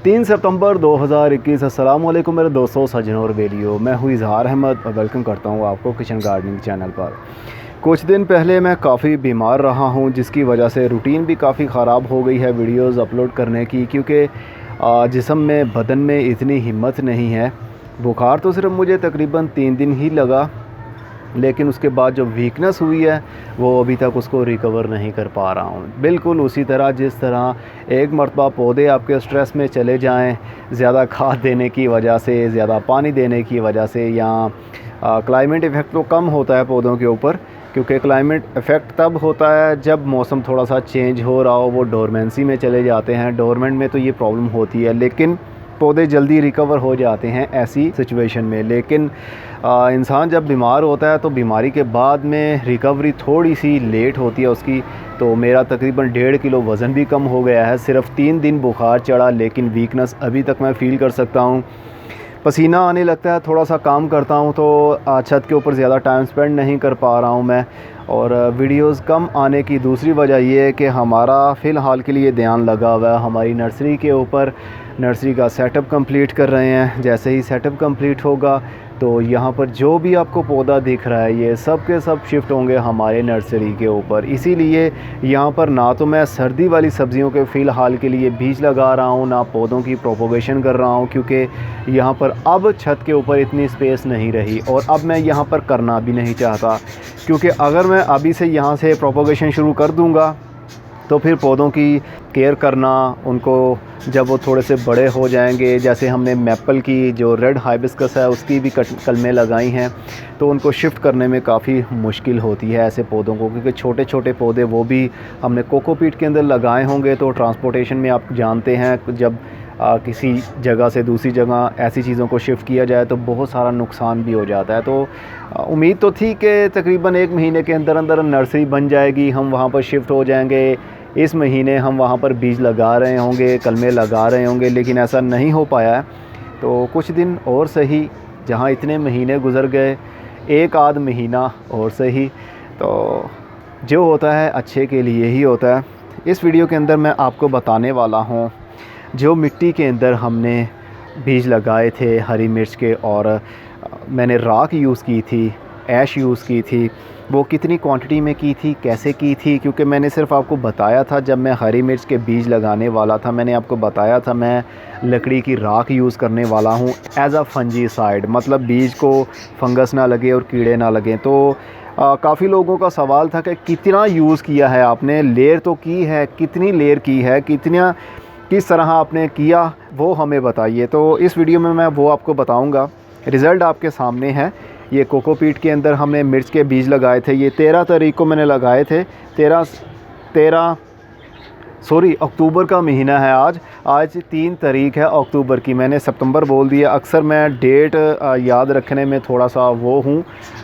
3 सितंबर 2021। अस्सलाम वालेकुम मेरे दोस्तों, सज्जनों और बेलियों। मैं हूँ इजहार अहमद और वेलकम करता हूँ आपको किचन गार्डनिंग चैनल पर। कुछ दिन पहले मैं काफ़ी बीमार रहा हूँ, जिसकी वजह से रूटीन भी काफ़ी ख़राब हो गई है वीडियोस अपलोड करने की, क्योंकि जिस्म में बदन में इतनी हिम्मत नहीं है। बुखार तो सिर्फ मुझे तकरीबन 3 दिन ही लगा, लेकिन उसके बाद जो वीकनेस हुई है वो अभी तक उसको रिकवर नहीं कर पा रहा हूँ। बिल्कुल उसी तरह जिस तरह एक मरतबा पौधे आपके स्ट्रेस में चले जाएं, ज़्यादा खाद देने की वजह से, ज़्यादा पानी देने की वजह से, या क्लाइमेट इफ़ेक्ट तो कम होता है पौधों के ऊपर, क्योंकि क्लाइमेट इफ़ेक्ट तब होता है जब मौसम थोड़ा सा चेंज हो रहा हो, वो डोरमेंसी में चले जाते हैं। डोरमेंट में तो ये प्रॉब्लम होती है, लेकिन पौधे जल्दी रिकवर हो जाते हैं ऐसी सिचुएशन में। लेकिन इंसान जब बीमार होता है तो बीमारी के बाद में रिकवरी थोड़ी सी लेट होती है उसकी। तो मेरा तकरीबन 1.5 किलो वज़न भी कम हो गया है। सिर्फ 3 दिन बुखार चढ़ा, लेकिन वीकनेस अभी तक मैं फ़ील कर सकता हूँ। पसीना आने लगता है, थोड़ा सा काम करता हूँ तो छत के ऊपर ज़्यादा टाइम स्पेंड नहीं कर पा रहा हूँ मैं। और वीडियोस कम आने की दूसरी वजह ये है कि हमारा फ़िलहाल के लिए ध्यान लगा हुआ है हमारी नर्सरी के ऊपर। नर्सरी का सेटअप कंप्लीट कर रहे हैं। जैसे ही सेटअप कंप्लीट होगा तो यहाँ पर जो भी आपको पौधा दिख रहा है ये सब के सब शिफ्ट होंगे हमारे नर्सरी के ऊपर। इसीलिए यहाँ पर ना तो मैं सर्दी वाली सब्ज़ियों के फ़िलहाल के लिए बीज लगा रहा हूँ, ना पौधों की प्रोपोगेशन कर रहा हूँ, क्योंकि यहाँ पर अब छत के ऊपर इतनी स्पेस नहीं रही और अब मैं यहाँ पर करना भी नहीं चाहता, क्योंकि अगर मैं अभी से यहाँ से प्रोपोगेशन शुरू कर दूँगा तो फिर पौधों की केयर करना, उनको जब वो थोड़े से बड़े हो जाएंगे, जैसे हमने मैपल की जो रेड हाइबिस्कस है उसकी भी कलमें लगाई हैं, तो उनको शिफ्ट करने में काफ़ी मुश्किल होती है ऐसे पौधों को, क्योंकि छोटे छोटे पौधे वो भी हमने कोकोपीट के अंदर लगाए होंगे। तो ट्रांसपोर्टेशन में आप जानते हैं जब किसी जगह से दूसरी जगह ऐसी चीज़ों को शिफ्ट किया जाए तो बहुत सारा नुकसान भी हो जाता है। तो उम्मीद तो थी कि तकरीबन 1 महीने के अंदर अंदर नर्सरी बन जाएगी, हम वहाँ पर शिफ्ट हो जाएंगे। इस महीने हम वहाँ पर बीज लगा रहे होंगे, कलमे लगा रहे होंगे, लेकिन ऐसा नहीं हो पाया है। तो कुछ दिन और सही, जहाँ इतने महीने गुज़र गए, एक आध महीना और सही, तो जो होता है अच्छे के लिए ही होता है। इस वीडियो के अंदर मैं आपको बताने वाला हूँ जो मिट्टी के अंदर हमने बीज लगाए थे हरी मिर्च के, और मैंने राख यूज़ की थी, ऐश यूज़ की थी, वो कितनी क्वांटिटी में की थी, कैसे की थी, क्योंकि मैंने सिर्फ आपको बताया था जब मैं हरी मिर्च के बीज लगाने वाला था, मैंने आपको बताया था मैं लकड़ी की राख यूज़ करने वाला हूँ एज़ अ फंजीसाइड, मतलब बीज को फंगस ना लगे और कीड़े ना लगें। तो काफ़ी लोगों का सवाल था कि कितना यूज़ किया है आपने, लेयर तो की है, कितनी लेयर की है, कितना किस तरह आपने किया, वो हमें बताइए। तो इस वीडियो में मैं वो आपको बताऊंगा। रिज़ल्ट आपके सामने है। ये कोकोपीट के अंदर हमने मिर्च के बीज लगाए थे। ये 13 तारीख को मैंने लगाए थे। अक्टूबर का महीना है आज 3 तारीख है अक्टूबर की। मैंने सितंबर बोल दिया। अक्सर मैं डेट याद रखने में थोड़ा सा वो हूँ,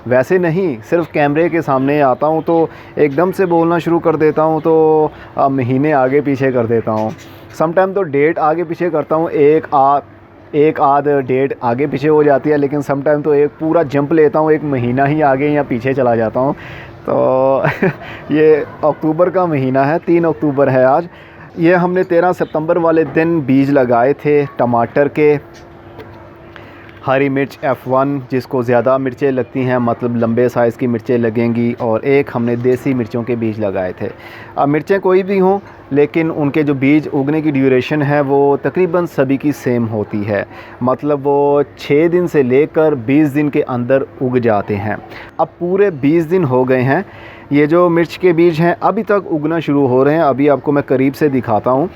वैसे नहीं, सिर्फ कैमरे के सामने आता हूँ तो एकदम से बोलना शुरू कर देता हूँ, तो महीने आगे पीछे कर देता हूँ। समटाइम तो डेट आगे पीछे करता हूँ, एक आध डेट आगे पीछे हो जाती है, लेकिन समटाइम तो एक पूरा जंप लेता हूँ, एक महीना ही आगे या पीछे चला जाता हूँ। तो ये अक्टूबर का महीना है, 3 अक्टूबर है आज। ये हमने 13 सितंबर वाले दिन बीज लगाए थे टमाटर के, हरी मिर्च F1 जिसको ज़्यादा मिर्चें लगती हैं, मतलब लंबे साइज़ की मिर्चें लगेंगी, और एक हमने देसी मिर्चों के बीज लगाए थे। अब मिर्चें कोई भी हों, लेकिन उनके जो बीज उगने की ड्यूरेशन है वो तकरीबन सभी की सेम होती है, मतलब वो 6 दिन से लेकर 20 दिन के अंदर उग जाते हैं। अब पूरे 20 दिन हो गए हैं, ये जो मिर्च के बीज हैं अभी तक उगना शुरू हो रहे हैं। अभी आपको मैं करीब से दिखाता हूँ।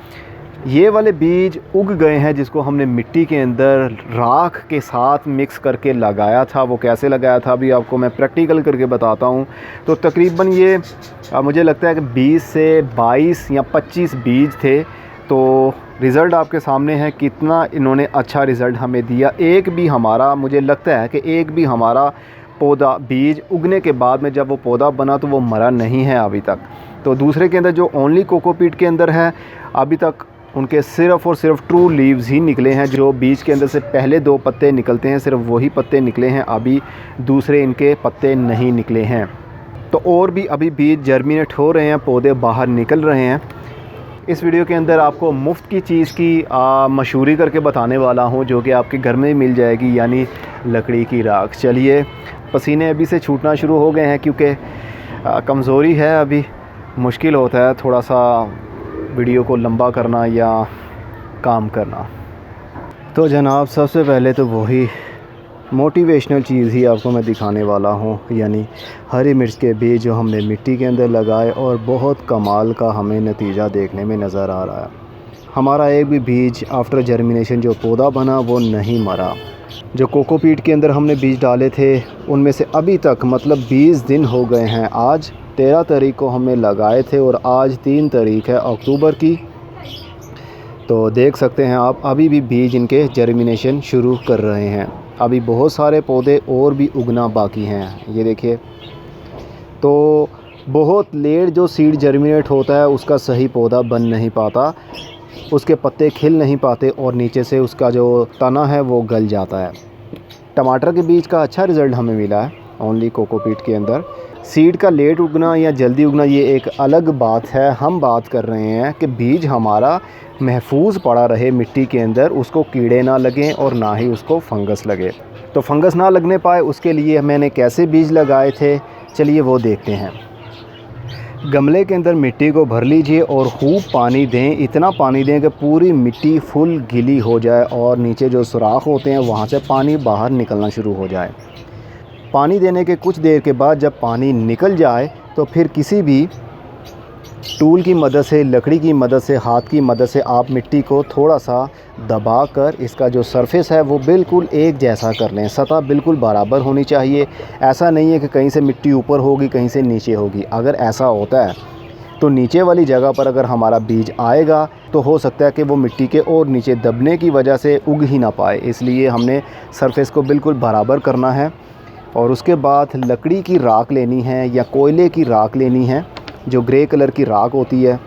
ये वाले बीज उग गए हैं, जिसको हमने मिट्टी के अंदर राख के साथ मिक्स करके लगाया था। वो कैसे लगाया था अभी आपको मैं प्रैक्टिकल करके बताता हूँ। तो तकरीबन ये मुझे लगता है कि 20 से 22 या 25 बीज थे। तो रिज़ल्ट आपके सामने है, कितना इन्होंने अच्छा रिज़ल्ट हमें दिया। एक भी हमारा, मुझे लगता है कि एक भी हमारा पौधा बीज उगने के बाद में जब वो पौधा बना तो वो मरा नहीं है अभी तक। तो दूसरे के अंदर जो ओनली कोकोपीट के अंदर है, अभी तक उनके सिर्फ़ और सिर्फ ट्रू लीव्स ही निकले हैं। जो बीज के अंदर से पहले 2 पत्ते निकलते हैं, सिर्फ वही पत्ते निकले हैं, अभी दूसरे इनके पत्ते नहीं निकले हैं। तो और भी अभी बीज जर्मिनेट हो रहे हैं, पौधे बाहर निकल रहे हैं। इस वीडियो के अंदर आपको मुफ्त की चीज़ की मशहूरी करके बताने वाला हूं, जो कि आपके घर में मिल जाएगी, यानी लकड़ी की राख। चलिए, पसीने अभी से छूटना शुरू हो गए हैं क्योंकि कमज़ोरी है, अभी मुश्किल होता है थोड़ा सा वीडियो को लंबा करना या काम करना। तो जनाब, सबसे पहले तो वही मोटिवेशनल चीज़ ही आपको मैं दिखाने वाला हूँ, यानी हरी मिर्च के बीज जो हमने मिट्टी के अंदर लगाए और बहुत कमाल का हमें नतीजा देखने में नज़र आ रहा है। हमारा एक भी बीज आफ्टर जर्मिनेशन जो पौधा बना वो नहीं मरा। जो कोकोपीट के अंदर हमने बीज डाले थे उनमें से अभी तक मतलब 20 दिन हो गए हैं। आज 13 तारीख को हमने लगाए थे और आज 3 तारीख है अक्टूबर की। तो देख सकते हैं आप, अभी भी बीज इनके जर्मिनेशन शुरू कर रहे हैं। अभी बहुत सारे पौधे और भी उगना बाकी हैं, ये देखिए। तो बहुत लेट जो सीड जर्मिनेट होता है उसका सही पौधा बन नहीं पाता, उसके पत्ते खिल नहीं पाते और नीचे से उसका जो तना है वो गल जाता है। टमाटर के बीज का अच्छा रिज़ल्ट हमें मिला है ओनली कोकोपीट के अंदर। सीड का लेट उगना या जल्दी उगना ये एक अलग बात है। हम बात कर रहे हैं कि बीज हमारा महफूज पड़ा रहे मिट्टी के अंदर, उसको कीड़े ना लगें और ना ही उसको फंगस लगे। तो फंगस ना लगने पाए उसके लिए मैंने कैसे बीज लगाए थे, चलिए वो देखते हैं। गमले के अंदर मिट्टी को भर लीजिए और खूब पानी दें, इतना पानी दें कि पूरी मिट्टी फुल गीली हो जाए और नीचे जो सुराख होते हैं वहाँ से पानी बाहर निकलना शुरू हो जाए। पानी देने के कुछ देर के बाद जब पानी निकल जाए तो फिर किसी भी टूल की मदद से, लकड़ी की मदद से, हाथ की मदद से आप मिट्टी को थोड़ा सा दबाकर इसका जो सरफेस है वो बिल्कुल एक जैसा कर लें। सतह बिल्कुल बराबर होनी चाहिए। ऐसा नहीं है कि कहीं से मिट्टी ऊपर होगी कहीं से नीचे होगी। अगर ऐसा होता है तो नीचे वाली जगह पर अगर हमारा बीज आएगा तो हो सकता है कि वो मिट्टी के और नीचे दबने की वजह से उग ही ना पाए। इसलिए हमने सरफेस को बिल्कुल बराबर करना है। और उसके बाद लकड़ी की राख लेनी है या कोयले की राख लेनी है, जो ग्रे कलर की राख होती है।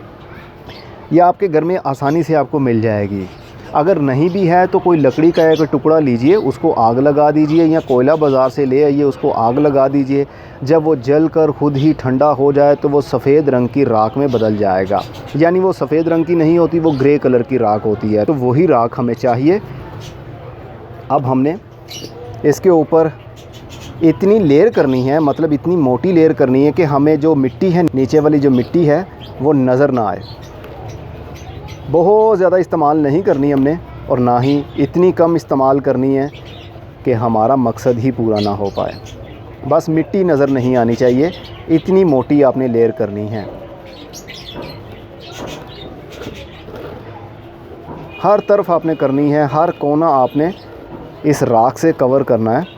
यह आपके घर में आसानी से आपको मिल जाएगी। अगर नहीं भी है तो कोई लकड़ी का एक टुकड़ा लीजिए, उसको आग लगा दीजिए या कोयला बाज़ार से ले आइए, उसको आग लगा दीजिए। जब वो जल कर खुद ही ठंडा हो जाए तो वो सफ़ेद रंग की राख में बदल जाएगा। यानी वो सफ़ेद रंग की नहीं होती, वो ग्रे कलर की राख होती है। तो वही राख हमें चाहिए। अब हमने इसके ऊपर इतनी लेयर करनी है, मतलब इतनी मोटी लेयर करनी है कि हमें जो मिट्टी है, नीचे वाली जो मिट्टी है वो नज़र ना आए। बहुत ज़्यादा इस्तेमाल नहीं करनी हमने और ना ही इतनी कम इस्तेमाल करनी है कि हमारा मकसद ही पूरा ना हो पाए। बस मिट्टी नज़र नहीं आनी चाहिए, इतनी मोटी आपने लेयर करनी है। हर तरफ आपने करनी है, हर कोना आपने इस राख से कवर करना है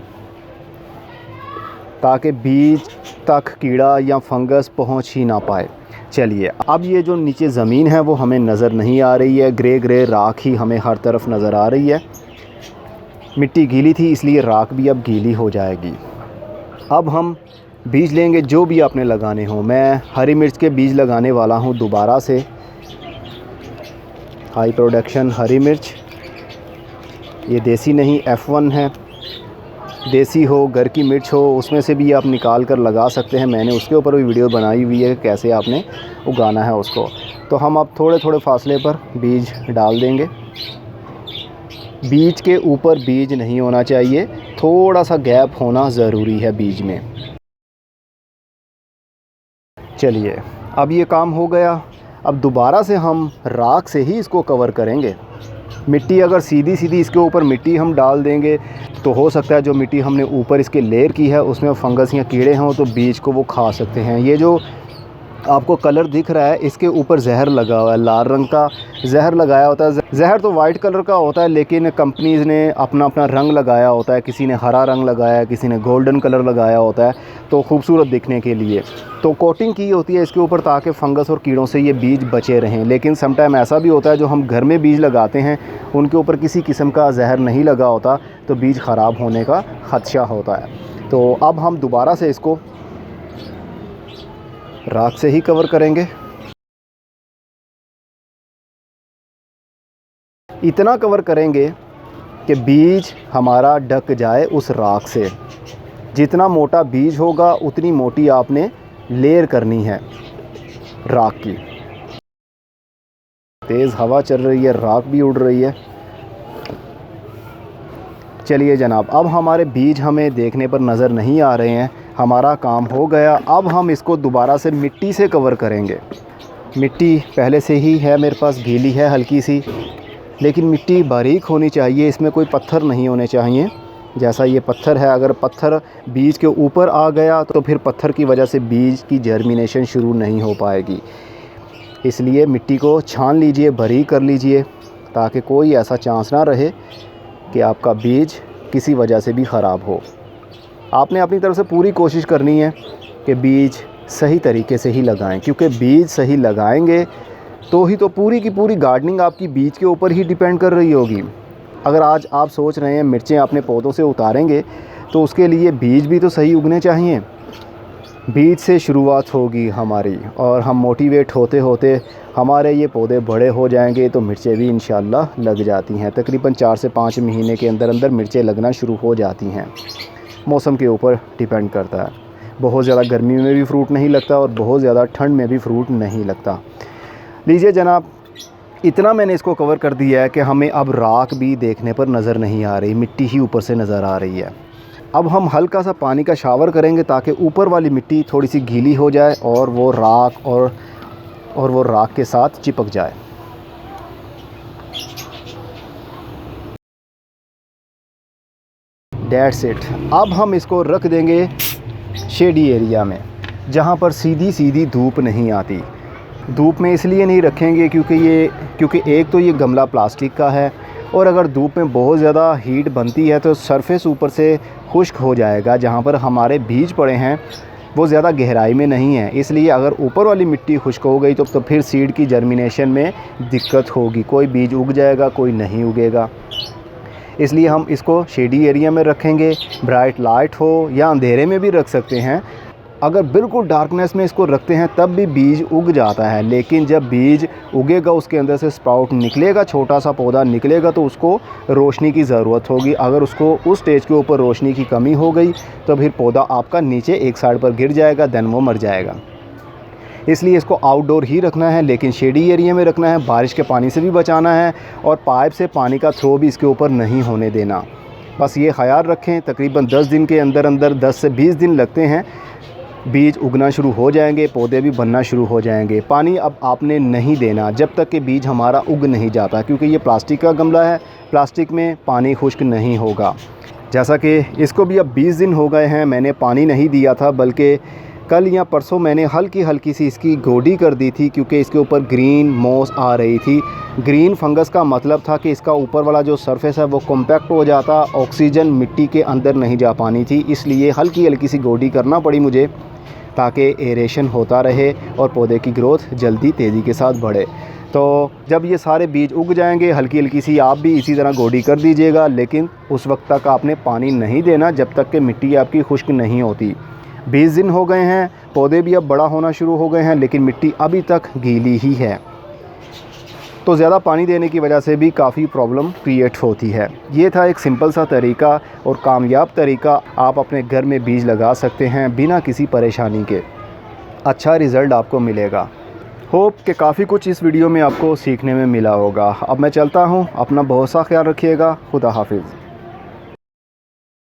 ताकि बीज तक कीड़ा या फंगस पहुंच ही ना पाए। चलिए, अब ये जो नीचे ज़मीन है वो हमें नज़र नहीं आ रही है, ग्रे ग्रे राख ही हमें हर तरफ नज़र आ रही है। मिट्टी गीली थी इसलिए राख भी अब गीली हो जाएगी। अब हम बीज लेंगे जो भी आपने लगाने हो। मैं हरी मिर्च के बीज लगाने वाला हूँ दोबारा से। हाई प्रोडक्शन हरी मिर्च, ये देसी नहीं F1 है। देसी हो, घर की मिर्च हो, उसमें से भी आप निकाल कर लगा सकते हैं। मैंने उसके ऊपर भी वीडियो बनाई हुई है कैसे आपने उगाना है उसको। तो हम अब थोड़े थोड़े फासले पर बीज डाल देंगे। बीज के ऊपर बीज नहीं होना चाहिए, थोड़ा सा गैप होना ज़रूरी है बीज में। चलिए, अब ये काम हो गया। अब दोबारा से हम राख से ही इसको कवर करेंगे। मिट्टी अगर सीधी सीधी इसके ऊपर मिट्टी हम डाल देंगे तो हो सकता है जो मिट्टी हमने ऊपर इसके लेयर की है उसमें फंगस या कीड़े हों तो बीज को वो खा सकते हैं। ये जो आपको कलर दिख रहा है इसके ऊपर जहर लगा हुआ है, लाल रंग का जहर लगाया होता है। जहर तो वाइट कलर का होता है लेकिन कंपनीज़ ने अपना अपना रंग लगाया होता है। किसी ने हरा रंग लगाया, किसी ने गोल्डन कलर लगाया होता है तो खूबसूरत दिखने के लिए। तो कोटिंग की होती है इसके ऊपर ताकि फ़ंगस और कीड़ों से ये बीज बचे रहें। लेकिन सम टाइम ऐसा भी होता है जो हम घर में बीज लगाते हैं उनके ऊपर किसी किस्म का जहर नहीं लगा होता तो बीज ख़राब होने का ख़दशा होता है। तो अब हम दोबारा से इसको राख से ही कवर करेंगे। इतना कवर करेंगे कि बीज हमारा ढक जाए उस राख से। जितना मोटा बीज होगा उतनी मोटी आपने लेयर करनी है राख की। तेज़ हवा चल रही है, राख भी उड़ रही है। चलिए जनाब, अब हमारे बीज हमें देखने पर नज़र नहीं आ रहे हैं, हमारा काम हो गया। अब हम इसको दोबारा से मिट्टी से कवर करेंगे। मिट्टी पहले से ही है मेरे पास, गीली है हल्की सी, लेकिन मिट्टी बारीक होनी चाहिए, इसमें कोई पत्थर नहीं होने चाहिए। जैसा ये पत्थर है, अगर पत्थर बीज के ऊपर आ गया तो फिर पत्थर की वजह से बीज की जर्मिनेशन शुरू नहीं हो पाएगी। इसलिए मिट्टी को छान लीजिए, बारीक कर लीजिए, ताकि कोई ऐसा चांस ना रहे कि आपका बीज किसी वजह से भी ख़राब हो। आपने अपनी तरफ से पूरी कोशिश करनी है कि बीज सही तरीके से ही लगाएं, क्योंकि बीज सही लगाएंगे तो ही तो पूरी की पूरी गार्डनिंग आपकी बीज के ऊपर ही डिपेंड कर रही होगी। अगर आज आप सोच रहे हैं मिर्चें अपने पौधों से उतारेंगे, तो उसके लिए बीज भी तो सही उगने चाहिए। बीज से शुरुआत होगी हमारी, और हम मोटिवेट होते होते हमारे ये पौधे बड़े हो जाएंगे तो मिर्चें भी इंशाल्लाह लग जाती हैं। तकरीबन 4 से 5 महीने के अंदर अंदर मिर्चें लगना शुरू हो जाती हैं। मौसम के ऊपर डिपेंड करता है। बहुत ज़्यादा गर्मी में भी फ्रूट नहीं लगता और बहुत ज़्यादा ठंड में भी फ्रूट नहीं लगता। लीजिए जनाब, इतना मैंने इसको कवर कर दिया है कि हमें अब राख भी देखने पर नज़र नहीं आ रही, मिट्टी ही ऊपर से नज़र आ रही है। अब हम हल्का सा पानी का शावर करेंगे ताकि ऊपर वाली मिट्टी थोड़ी सी गीली हो जाए और वो राख और वो राख के साथ चिपक जाए। That's it. अब हम इसको रख देंगे शेडी एरिया में, जहाँ पर सीधी सीधी धूप नहीं आती। धूप में इसलिए नहीं रखेंगे क्योंकि एक तो ये गमला प्लास्टिक का है, और अगर धूप में बहुत ज़्यादा हीट बनती है तो सरफेस ऊपर से खुश्क हो जाएगा। जहाँ पर हमारे बीज पड़े हैं वो ज़्यादा गहराई में नहीं है, इसलिए अगर ऊपर वाली मिट्टी खुश्क हो गई तो फिर सीड की जर्मिनेशन में दिक्कत होगी। कोई बीज उग जाएगा, कोई नहीं उगेगा। इसलिए हम इसको शेडी एरिया में रखेंगे। ब्राइट लाइट हो या अंधेरे में भी रख सकते हैं। अगर बिल्कुल डार्कनेस में इसको रखते हैं तब भी बीज उग जाता है, लेकिन जब बीज उगेगा, उसके अंदर से स्प्राउट निकलेगा, छोटा सा पौधा निकलेगा, तो उसको रोशनी की ज़रूरत होगी। अगर उसको उस स्टेज के ऊपर रोशनी की कमी हो गई तो फिर पौधा आपका नीचे एक साइड पर गिर जाएगा, देन वो मर जाएगा। इसलिए इसको आउटडोर ही रखना है, लेकिन शेडी एरिया में रखना है। बारिश के पानी से भी बचाना है और पाइप से पानी का थ्रो भी इसके ऊपर नहीं होने देना। बस ये ख्याल रखें। तकरीबन 10 दिन के अंदर अंदर 10 से 20 दिन लगते हैं, बीज उगना शुरू हो जाएंगे, पौधे भी बनना शुरू हो जाएंगे। पानी अब आपने नहीं देना जब तक कि बीज हमारा उग नहीं जाता, क्योंकि ये प्लास्टिक का गमला है, प्लास्टिक में पानी खुश्क नहीं होगा। जैसा कि इसको भी अब 20 दिन हो गए हैं, मैंने पानी नहीं दिया था, बल्कि कल या परसों मैंने हल्की सी इसकी गोडी कर दी थी, क्योंकि इसके ऊपर ग्रीन मॉस आ रही थी। ग्रीन फंगस का मतलब था कि इसका ऊपर वाला जो सरफेस है वो कॉम्पैक्ट हो जाता, ऑक्सीजन मिट्टी के अंदर नहीं जा पानी थी। इसलिए हल्की सी गोडी करना पड़ी मुझे, ताकि एरेशन होता रहे और पौधे की ग्रोथ जल्दी तेज़ी के साथ बढ़े। तो जब ये सारे बीज उग जाएंगे, हल्की सी आप भी इसी तरह गोडी कर दीजिएगा, लेकिन उस वक्त तक आपने पानी नहीं देना जब तक कि मिट्टी आपकी खुश्क नहीं होती। 20 दिन हो गए हैं, पौधे भी अब बड़ा होना शुरू हो गए हैं, लेकिन मिट्टी अभी तक गीली ही है। तो ज़्यादा पानी देने की वजह से भी काफ़ी प्रॉब्लम क्रिएट होती है। ये था एक सिंपल सा तरीका और कामयाब तरीका। आप अपने घर में बीज लगा सकते हैं बिना किसी परेशानी के। अच्छा रिज़ल्ट आपको मिलेगा। होप कि काफ़ी कुछ इस वीडियो में आपको सीखने में मिला होगा। अब मैं चलता हूँ, अपना बहुत सा ख्याल रखिएगा। खुदा हाफिज़।